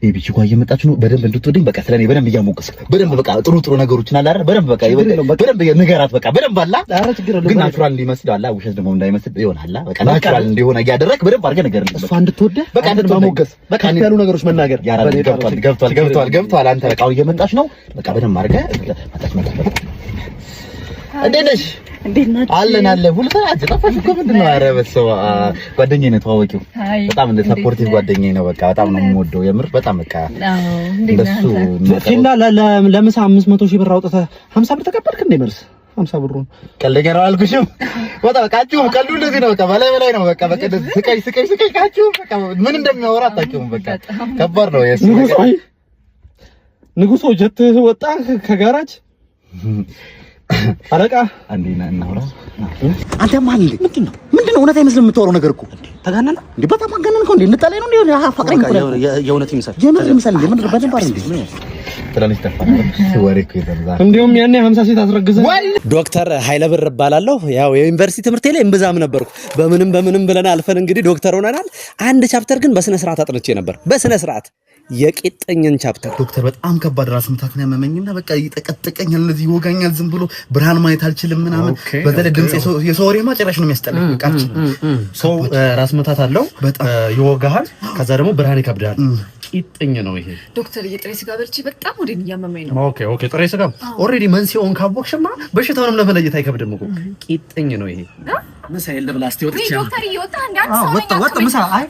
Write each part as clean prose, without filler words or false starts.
ኤቢቺ ጓ እየመጣች ነው። በደንብ እንድትወደኝ በቃ ስለኔ በደንብ እያሞቀስክ በደንብ በቃ ጥሩ ነገሮችን አለ አይደል? በደንብ በቃ በደንብ ንገራት በቃ በደንብ አላ ኧረ ችግር የለውም ግን ናቹራል እንዲመስል አላ ውሸት ደግሞ እንዳይመስል ይሆናል አላ በቃ ናቹራል እንዲሆን እያደረክ በደንብ አድርገህ ነገር እሷ እንድትወደህ በቃ እንድትማሞገስ በቃ ያሉ ነገሮች መናገር ገብቷል። አንተ በቃ እየመጣች ነው። በቃ በደንብ አድርገህ መጣች እንዴት ነሽ? አለን ሁሉ ሰዓት ጠፋሽ እኮ ምንድን ነው? ኧረ በሰው ጓደኛዬ ነው ተዋወቂው። በጣም እንደ ሰፖርቲቭ ጓደኛዬ ነው። በቃ በጣም ነው የምወደው የምር በጣም በቃ እንደሱ ፊና ለምሳ 500 ሺህ ብር አውጥተህ 50 ብር ተቀበልክ እንዴ? መልስ 50 ብሩን ቀልደኛ ነው አልኩሽም። በቃችሁ ቀልዱ እንደዚህ ነው። በቃ በላይ ነው። በቃ ስቀይ ካችሁ በቃ ምን እንደሚያወራ አታውቂውም። በቃ ከባድ ነው የሱ ንጉሶ ጀት ወጣ ከጋራጅ አረቃ አንዴና እናውራ። አንተ ማን እንዴ? ምንድነው እውነት አይመስልም የምታወራው ነገር እኮ ተጋነነ እንዴ? በጣም አጋነንከው እንዴ? እንጣላይ ነው እንዴ? አፋቅረኝ እኮ የእውነት ይመስል እንዴ? ምን በደንብ አይደል እንዴ? ትላለች ተፋና ወሬ እኮ ይዘምዛል። እንደውም ያኔ 50 ሴት አስረግዘ ዶክተር ኃይለ ብር እባላለሁ። ያው የዩኒቨርሲቲ ትምህርቴ ላይ እምብዛም ነበርኩ። በምንም ብለን አልፈን እንግዲህ ዶክተር ሆነናል። አንድ ቻፕተር ግን በስነ ስርዓት አጥንቼ ነበር። በስነ ስርዓት የቂጥኝን ቻፕተር ዶክተር በጣም ከባድ ራስ ምታትን ያመመኝና በቃ ይጠቀጥቀኛል፣ እንደዚህ ይወጋኛል። ዝም ብሎ ብርሃን ማየት አልችልም ምናምን። በተለይ ድምጽ የሰው ወሬ ማጨራሽ ነው የሚያስጠላኝ። በቃ ሰው ራስ ምታት አለው በጣም ይወጋሃል። ከዛ ደግሞ ብርሃን ይከብዳል። ቂጥኝ ነው ይሄ ዶክተር። የጥሬ ስጋ በልቼ በጣም ወዴን እያመመኝ ነው። ኦኬ ጥሬ ስጋ ኦሬዲ መንስኤውን ካወቅሽማ በሽታውንም ለመለየት አይከብድም እኮ። ቂጥኝ ነው ይሄ ምሳ የለም ላስቲ ወጥቻ ዶክተር እየወጣ አንዳንድ ሰው ወጣ ምሳ አይ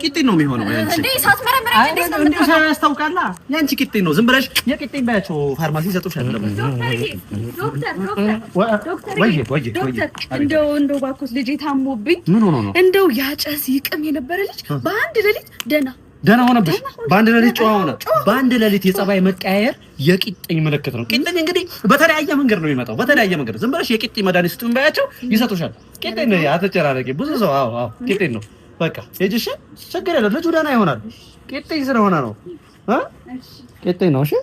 ቂጥኝ ነው የሚሆነው። ያንቺ እንዴ ሳትመረምሪ እንዴት ነው እንዴ ያስታውቃላ? ያንቺ ቂጥኝ ነው። ዝም ብለሽ የቂጥኝ ባያቸው ፋርማሲ ይሰጡሻል። ዶክተር እንደው ባኮስ ልጄ ታሞብኝ እንደው ያጨስ ይቅም የነበረ ልጅ በአንድ ሌሊት ደህና ሆነብሽ። በአንድ ሌሊት ጨዋ ሆነ። በአንድ ሌሊት የጸባይ መቀያየር የቂጥኝ ምልክት ነው። ቂጥኝ እንግዲህ በተለያየ መንገድ ነው የሚመጣው። በተለያየ መንገድ ዝም ብለሽ የቂጥኝ መድኃኒት ስጡኝ ባያቸው ይሰጡሻል። ቂጥኝ ነው። አትጨራረቂ። ብዙ ሰው አዎ ቂጥኝ ነው በቃ ሄጅሽ ችግር የለም። ልጁ ደህና ይሆናል። ቂጥኝ ስለሆነ ነው ቂጥኝ ነው። እሺ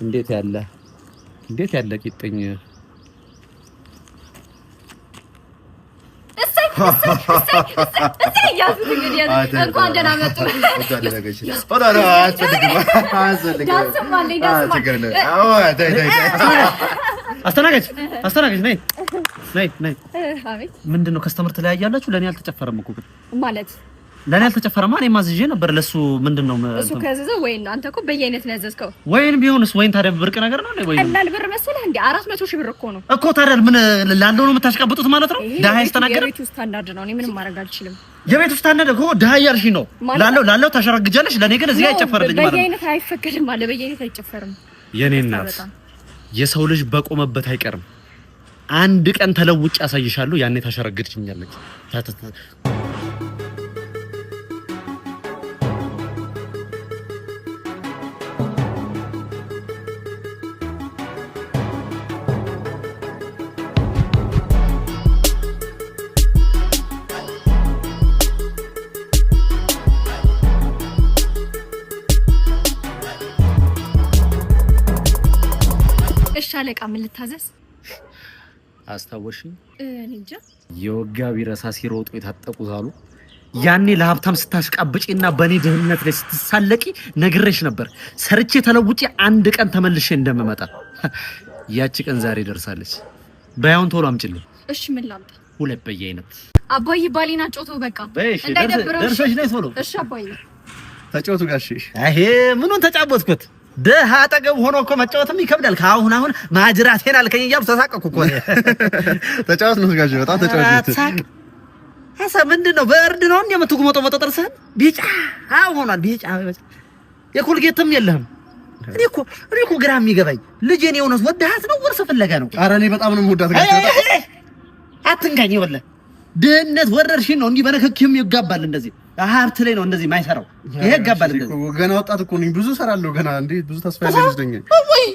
እንዴት ያለ ቂጥኝ ያዙት እንግዲህ እንኳን ደህና መጡ። አስተናጋጅ ነይ። ምንድን ነው ከስተመር ትለያያላችሁ? ለእኔ አልተጨፈረም እኮ ማለት ለኔ አልተጨፈረማ። እኔ ማዝዤ ነበር ለሱ ምንድነው እሱ ከዘዘው ወይን አንተ እኮ በየአይነት ነው ያዘዝከው። ወይን ቢሆንስ ወይን ታዲያ ብርቅ ነገር ነው ወይ? ቀላል ብር መሰለህ እንዴ? 400 ሺህ ብር እኮ ነው እኮ። ታዲያ ምን ላለው ነው የምታሽቀብጡት ማለት ነው? ደሃ ይስተናገር። የቤቱ ስታንዳርድ ነው። እኔ ምንም ማድረግ አልችልም። የቤቱ ስታንዳርድ እኮ ደሃ ያልሽ ነው። ላለው ታሸረግጃለሽ። ለኔ ግን እዚህ አይጨፈርልኝ ማለት ነው። በየአይነት አይፈቀድም አለ። በየአይነት አይጨፈርም። የኔ እናት የሰው ልጅ በቆመበት አይቀርም። አንድ ቀን ተለውጭ ያሳይሻለሁ። ያኔ ታሸረግድችኛለች። ሻለቃ ምን ልታዘዝ? አስታወሽኝ? እኔ እንጃ። የወጋ ቢረሳ ሲሮጡ የታጠቁት አሉ። ያኔ ለሀብታም ስታሽቃብጪና በኔ ድህነት ላይ ስትሳለቂ ነግሬሽ ነበር። ሰርቼ ተለውጪ አንድ ቀን ተመልሼ እንደምመጣ። ያቺ ቀን ዛሬ ደርሳለች። በያውን ቶሎ አምጪልኝ። እሺ ምን ላምጣ? ሁለት በየአይነት። አባዬ ባሊና ጮቶ በቃ እንዳይደብረው። ደርሰሽ ነይ ቶሎ። እሺ አባዬ ተጫወቱ ጋሼ። አሄ ምኑን ተጫወትኩት? ደሃ አጠገብ ሆኖ እኮ መጫወትም ይከብዳል። ከአሁን ማጅራቴን አልከኝ እያልኩ ተሳቀቅኩ እኮ። ተጫወት ነው ጋሼ፣ በጣም ተጫወት። ሀሳብ ምንድን ነው? በእርድ ነው እንዴ የምትጉመጠው? ጥርስህን ቢጫ ሆኗል። ቢጫ የኮልጌትም የለህም። እኔ እኮ ግራ የሚገባኝ ልጄን የሆነስ ወደሃት ነው ወርስ ፍለጋ ነው? ኧረ እኔ በጣም ነው የምወዳት ጋሼ። አትንካኝ። ይኸውልህ ድህነት ወረርሽኝ ነው። እንዲህ በነክኪም ይጋባል። እንደዚህ ሀብት ላይ ነው እንደዚህ ማይሰራው። ይሄ ይጋባል። እንደዚህ ገና ወጣት እኮ ነኝ። ብዙ እሰራለሁ ገና። እንዴ ብዙ ተስፋ ያለኝ ወይ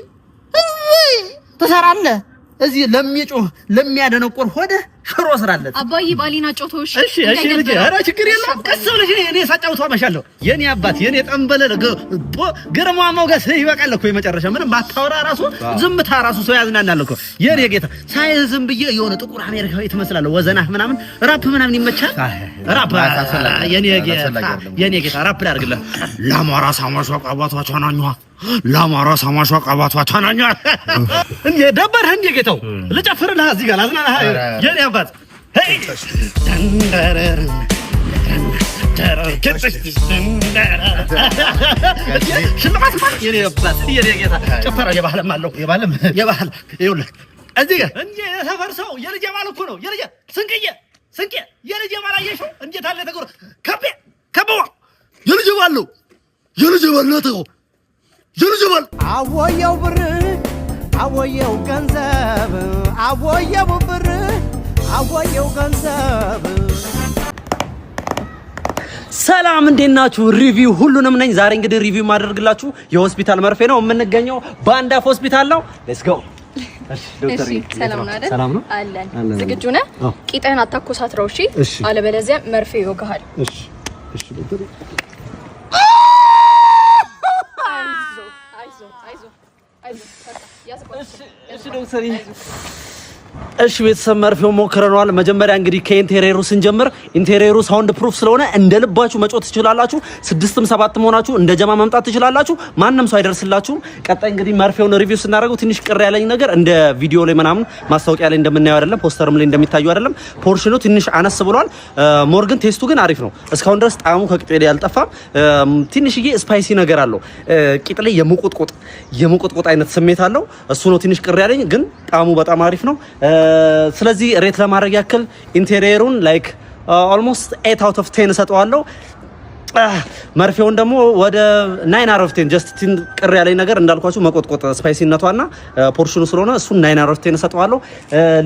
ትሰራለህ። እዚህ ለሚጮህ ለሚያደነቆር ሆደ ሽሮ ስራለት አባዬ ባሊና ጮቶሽ እሺ ልጅ ኧረ ችግር የለም ቀስ ብለሽ እኔ ሳጫውተው አመሻለሁ የኔ አባት የኔ ጠንበለ ግርማ ሞገስ ይበቃል እኮ የመጨረሻ ምንም ባታወራ ራሱ ዝምታ ራሱ ሰው ያዝናናል እኮ የኔ ጌታ ሳይዝም ብዬ የሆነ ጥቁር አሜሪካዊ ትመስላለህ ወዘናህ ምናምን ራፕ ምናምን ይመቻል ራፕ የኔ ጌታ ራፕ ላድርግልህ ለአማራ ሳማሽ አባቷ ናኛ ለአማራ ሳማሽ አባቷ ናኛ እንዴ ደበረህ እንዴ ጌታው ልጨፍርልህ እዚህ ጋር አዝናናህ የኔ አባት ሄይ ደንደረር ሽልማት የኔ አባት የኔ ጌታ ጨፈራ የባህልም አለው የባህል ይኸውልህ እዚህ ጋር እንዴ ሰፈር ሰው የልጄ ባል እኮ ነው የልጄ ስንቄ የልጄ ባል አየሽው እንዴት አለ ተቆረ ከበዋ የልጄ ባል ነው የልጄ ባል ነው የልጄ ባል አወየው ብር አወየው ገንዘብ አወየው ብር አወየው ገንዘብ ሰላም እንዴት ናችሁ? ሪቪው ሁሉንም ነኝ። ዛሬ እንግዲህ ሪቪው ማድረግላችሁ የሆስፒታል መርፌ ነው የምንገኘው ባንዳፍ ሆስፒታል ነው። ሌትስ ጎ። እሺ ዶክተር ሰላም ነው አይደል? ሰላም ነው አለን። ዝግጁ ነህ? ቂጥህን አታኮሳትረው እሺ? አለበለዚያ መርፌ ይወጋሃል። እሺ ዶክተር እሺ ዶክተር እሺ ቤተሰብ መርፌው ሞክረናል። መጀመሪያ እንግዲህ ከኢንቴሪየሩ ስንጀምር ኢንቴሪየሩ ሳውንድ ፕሩፍ ስለሆነ እንደልባችሁ መጮት ትችላላችሁ። 6ም 7ም ሆናችሁ እንደ ጀማ መምጣት ትችላላችሁ። ማንንም ሰው አይደርስላችሁም። ቀጣይ እንግዲህ መርፌውን ሪቪው ስናደርገው ትንሽ ቅር ያለኝ ነገር እንደ ቪዲዮ ላይ ምናምን ማስታወቂያ ላይ እንደምናየው አይደለም፣ ፖስተርም ላይ እንደሚታየው አይደለም። ፖርሽኑ ትንሽ አነስ ብሏል። ሞርግን ቴስቱ ግን አሪፍ ነው። እስካሁን ድረስ ጣዕሙ ከቂጤ ላይ አልጠፋም። ትንሽዬ ስፓይሲ ነገር አለው። ቂጥ ላይ የሙቁጥቁጥ አይነት ስሜት አለው። እሱ ነው ትንሽ ቅር ያለኝ፣ ግን ጣዕሙ በጣም አሪፍ ነው። ስለዚህ ሬት ለማድረግ ያክል ኢንቴሪየሩን ላይክ ኦልሞስት 8 out of 10 ሰጠዋለሁ። መርፌውን ደግሞ ወደ 9 out of 10 ጀስት ቅር ያለኝ ነገር እንዳልኳችሁ መቆጥቆጥ ስፓይሲነቷና ፖርሽኑ ስለሆነ እሱ 9 out of 10 ሰጠዋለሁ።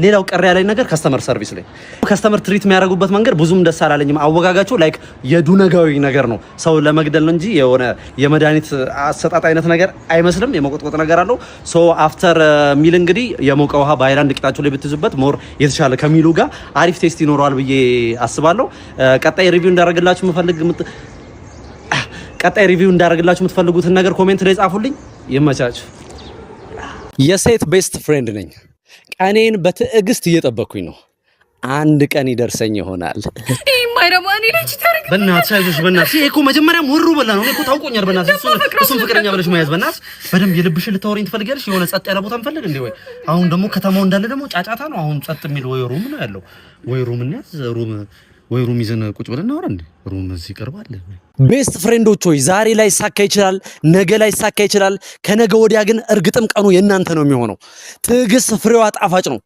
ሌላው ቅር ያለኝ ነገር ከስተመር ሰርቪስ ላይ ከስተመር ትሪት የሚያደርጉበት መንገድ ብዙም ደስ አላለኝም። አወጋጋቸው ላይክ የዱነጋዊ ነገር ነው፣ ሰው ለመግደል ነው እንጂ የሆነ የመድኃኒት አሰጣጥ አይነት ነገር አይመስልም። የመቆጥቆጥ ነገር አለው። ሶ አፍተር ሚል እንግዲህ የሞቀ ውሃ በአይላንድ ቂጣችሁ ላይ ብትይዙበት ሞር የተሻለ ከሚሉ ጋር አሪፍ ቴስት ይኖረዋል ብዬ አስባለሁ። ቀጣይ ሪቪው እንዳደረግላችሁ የምትፈልጉትን ነገር ኮሜንት ላይ ጻፉልኝ። ይመቻችሁ። የሴት ቤስት ፍሬንድ ነኝ። ቀኔን በትዕግስት እየጠበኩኝ ነው። አንድ ቀን ይደርሰኝ ይሆናል። ማይረባኒ ልጅ ታርግ በእናትሽ ይሄ እኮ መጀመሪያም ወሩ በላ ነው እኮ ታውቆኛል። በእናትሽ እሱን ፍቅረኛ ብለሽ መያዝ በእናትሽ በደንብ የልብሽን ልታወሪኝ ትፈልጊያለሽ። የሆነ ጸጥ ያለ ቦታ እንፈልግ እንዴ ወይ አሁን ደግሞ ከተማው እንዳለ ደግሞ ጫጫታ ነው። አሁን ጸጥ የሚል ወይ ሩም ነው ያለው ወይ ሩም እንያዝ ወይ ሩም ይዘን ቁጭ ብለን እናወራ እንዴ? ሩም እዚህ ይቀርባል። ቤስት ፍሬንዶች ሆይ ዛሬ ላይ ሳካ ይችላል፣ ነገ ላይ ሳካ ይችላል፣ ከነገ ወዲያ ግን እርግጥም ቀኑ የእናንተ ነው የሚሆነው። ትዕግስት ፍሬዋ ጣፋጭ ነው።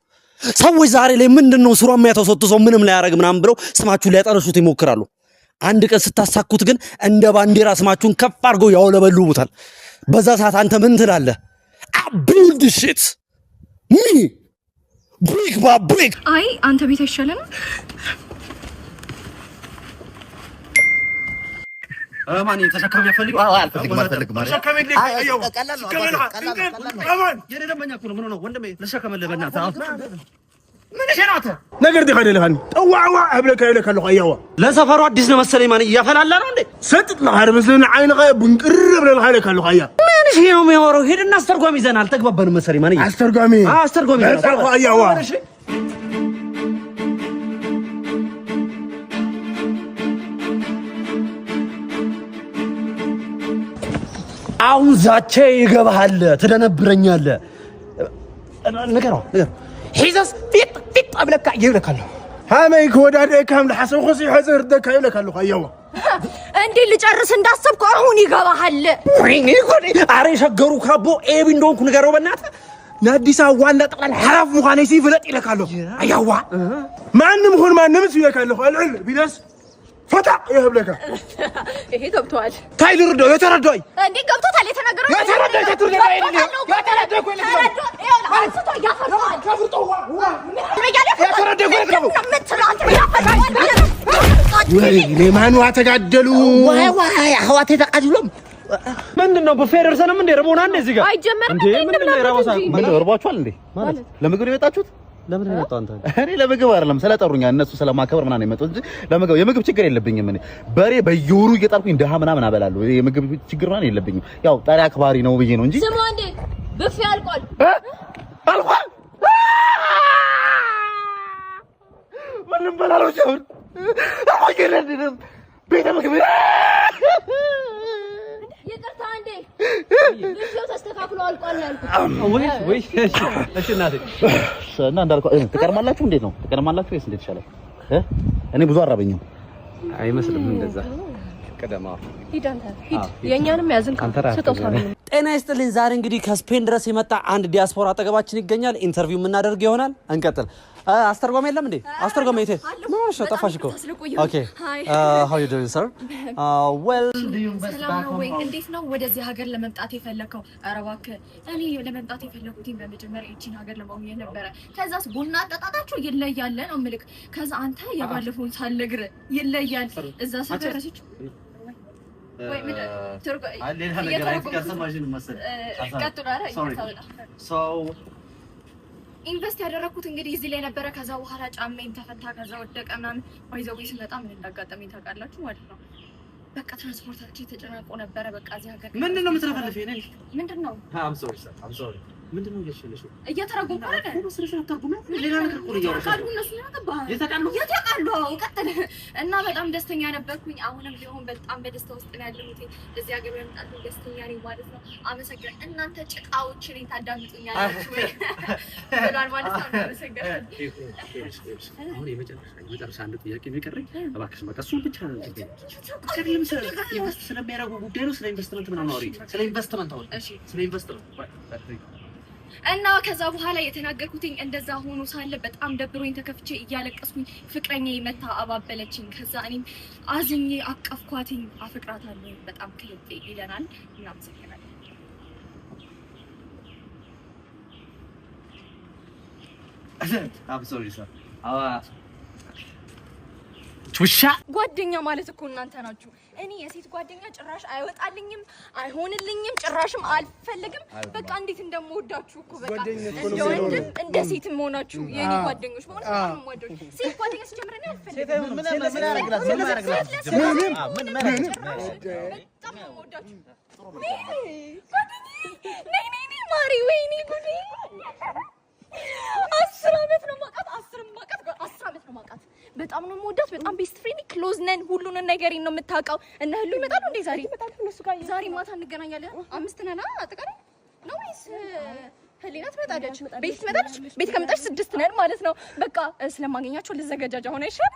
ሰዎች ዛሬ ላይ ምንድነው ስሯ የሚያተሰጥሰው ምንም ላይ ያረግ ምናምን ብለው ስማችሁን ሊያጠነሱት ይሞክራሉ። አንድ ቀን ስታሳኩት ግን እንደ ባንዲራ ስማችሁን ከፍ አድርገው ያውለበልቡታል። በዛ ሰዓት አንተ ምን ትላለህ? ቢልድ ሺት ሚ ብሪክ ባ ብሪክ። አይ አንተ ቤት አይሻልም? ማን ተሸካሚ ያፈልግ? አልፈልግም። ተሸካሚ ልጅ አየው ቀላል አማን የኔ ደምበኛ እኮ ነው። ምን ነው ወንድሜ ልሸከምልህ በእናትህ ምን ሸናተ ነገር ዲኸደልሃኒ ጠዋዕዋ አብለካ ይለካለሁ አያዋ ለሰፈሩ አዲስ ነው መሰለኝ። ማን እያፈላላ ነው እንዴ? ሰጥጥ ለሃር መስለና አይንኸ ብንቅር ብለህ ይለካለሁ አያ ምን ሺ ነው የሚያወራው? ሄድና አስተርጓሚ ይዘናል። አልተግባባንም መሰለኝ። ማን አስተርጓሚ ይዘናል አያዋ አሁን ዛቼ ይገባሃል፣ ትደነብረኛለህ። ንገረው ሒዘስ ፊት አብለካ ይብለካለሁ ሃመይ ከወዳደ ካም ለሐሰብ ኹሲ ሐዘር ደካ ይብለካለሁ አያዋ እንዴ ልጨርስ እንዳሰብኩ አሁን ይገባሃል። ወይኔ ጎዴ አሬ ሸገሩ ካቦ ኤቢ እንደሆንኩ ንገረው በእናትህ። ናዲስ ዋና ጠቅላላ ሐራፍ ሙኻኔ ሲፍለጥ ይለካለሁ አያዋ ማንም ሆን ማንም ሲለካለሁ አልዕል ቢደስ ፈታ ይህብለካ ይሄ ገብቷል። ታይልርዶ የተረዶይ እንዴ ገብቶታል። የተናገረው የተረዶይ ማን ተጋደሉ ዋይ አህዋት ተቃድሎም ምንድነው? በፌደርሰንም እንደ ረቦና እንደ እዚህ ጋር አይጀመርም እንዴ? ምን ነው ራባሳ ምን ወርባችኋል እንዴ? ማለት ለምግብ የመጣችሁት ለምን ነው የመጣው አንተ? እኔ ለምግብ አይደለም ስለጠሩኛ እነሱ ስለማከበር ምናምን ነው የመጣው እንጂ ለምግብ የምግብ ችግር የለብኝም። እኔ በሬ በየወሩ እየጣልኩኝ ደሃ ምናምን አበላለሁ። የምግብ ችግር ምናምን የለብኝም። ያው ጣሪ አክባሪ ነው ብዬ ነው እንጂ ስሙ አንዴ ብፌ አልቋል። አልቋል። ምንም በላለው ጀምር አቆየለንም ቤተ ምግብ ይቅርታ አንዴ ብፌው ተስተካክሎ አልቋል ያልኩት። ወይ እሺ እናቴ እና እንዳልኩ ትቀርማላችሁ። እንዴት ነው ትቀርማላችሁ ወይስ እንዴት ይሻላል? እኔ ብዙ አራበኝም አይመስልም እንደዛ ቀደማ ሂድ አንተ ሂድ የኛንም ያዝን ስጦታ ነው። ጤና ይስጥልኝ። ዛሬ እንግዲህ ከስፔን ድረስ የመጣ አንድ ዲያስፖራ አጠገባችን ይገኛል። ኢንተርቪው የምናደርግ ይሆናል። እንቀጥል። አስተርጓሚ የለም እንዴ? አስተርጓሚ የት? ማሽ ጠፋሽ እኮ። ኦኬ how you doing sir? well ሰላም ነው ወይ? እንዴት ነው ወደዚህ ሀገር ለመምጣት የፈለከው? ኧረ እባክህ እኔ ለመምጣት የፈለኩት በመጀመሪያ እቺን ሀገር ለማግኘት ነበረ። ከዛስ ቡና አጠጣጣችሁ ይለያል ነው ምልክ። ከዛ አንተ የባለፈውን ሳልነግር ይለያል እዛ ሰፈረች ወይ ምን ትርጉ ሌላ ነገር አይተካሰማሽን መሰለ ቀጥሎ አረ ኢንቨስት ያደረኩት እንግዲህ እዚህ ላይ ነበረ። ከዛ በኋላ ጫሜም ተፈታ። ከዛ ወደቀ ምናምን ባይዘው ሲመጣ ምን እንዳጋጠመኝ ታውቃላችሁ ማለት ነው። በቃ ትራንስፖርታችን ተጨናንቆ ነበረ። በቃ እዚህ ሀገር ምንድነው የምትረፈልፊ? እኔ ምንድነው I'm sorry sir I'm sorry ምንድነው እየሸለሽ እየተረጎምኩ አይደል? ሁሉ ስርሽ ተርጉም ሌላ ነገር እኮ እያወራሽ ነው። እነሱ የተቃሉ ቀጥል እና በጣም ደስተኛ ነበርኩኝ። አሁንም ቢሆን በጣም በደስታ ውስጥ ነው ያለሁት። እዚህ ሀገር በመምጣት ደስተኛ ነኝ ማለት ነው። አመሰግናለሁ። እናንተ ጭቃዎች ነኝ ታዳምጡኛላችሁ ብሏል ማለት ነው። አመሰግናለሁ። አሁን የመጨረሻ አንድ ጥያቄ የሚቀርኝ እባክሽ በቃ እሱን ብቻ ነው ከለም ስለሚያደርጉ ጉዳይ ነው። ስለ ኢንቨስትመንት ምናምን አውሪ። ስለ ኢንቨስትመንት አውሪ። እሺ ስለ ኢንቨስትመንት እና ከዛ በኋላ የተናገርኩትኝ እንደዛ ሆኖ ሳለ በጣም ደብሮኝ ተከፍቼ እያለቀስኩኝ ፍቅረኛዬ መታ አባበለችኝ። ከዛ እኔም አዝኜ አቀፍኳትኝ። አፍቅራታለሁ በጣም ከልቤ ይለናል። እናመሰግናለን። I'm sorry sir ቱሻ ጓደኛ ማለት እኮ እናንተ ናችሁ። እኔ የሴት ጓደኛ ጭራሽ አይወጣልኝም፣ አይሆንልኝም፣ ጭራሽም አልፈልግም። በቃ እንዴት እንደምወዳችሁ እኮ በቃ እንደ ወንድም እንደ ሴትም ሆናችሁ የኔ ጓደኞች ማለት ነው። ወንዶች ሴት ጓደኛ ሲጀምር ነው አልፈልግም። ምን ማሪ ወይኔ ጉዴ 10 ዓመት ነው ማውቃት 10 ዓመት ነው ማውቃት። በጣም ነው የምወዳት። በጣም ቤስት ፍሬንድ ክሎዝ ነን። ሁሉን ነገር ነው የምታውቀው። እና ሁሉ ይመጣሉ እንዴ? ዛሬ ይመጣሉ እነሱ ጋር። ዛሬ ማታ እንገናኛለን። 5 ነና አጠቃላይ ነው ወይስ ህሊና ትመጣለች? ቤት ትመጣለች። ቤት ከመጣች 6 ነን ማለት ነው። በቃ ስለማገኛቸው ልዘገጃጃ ሆነ ይሻል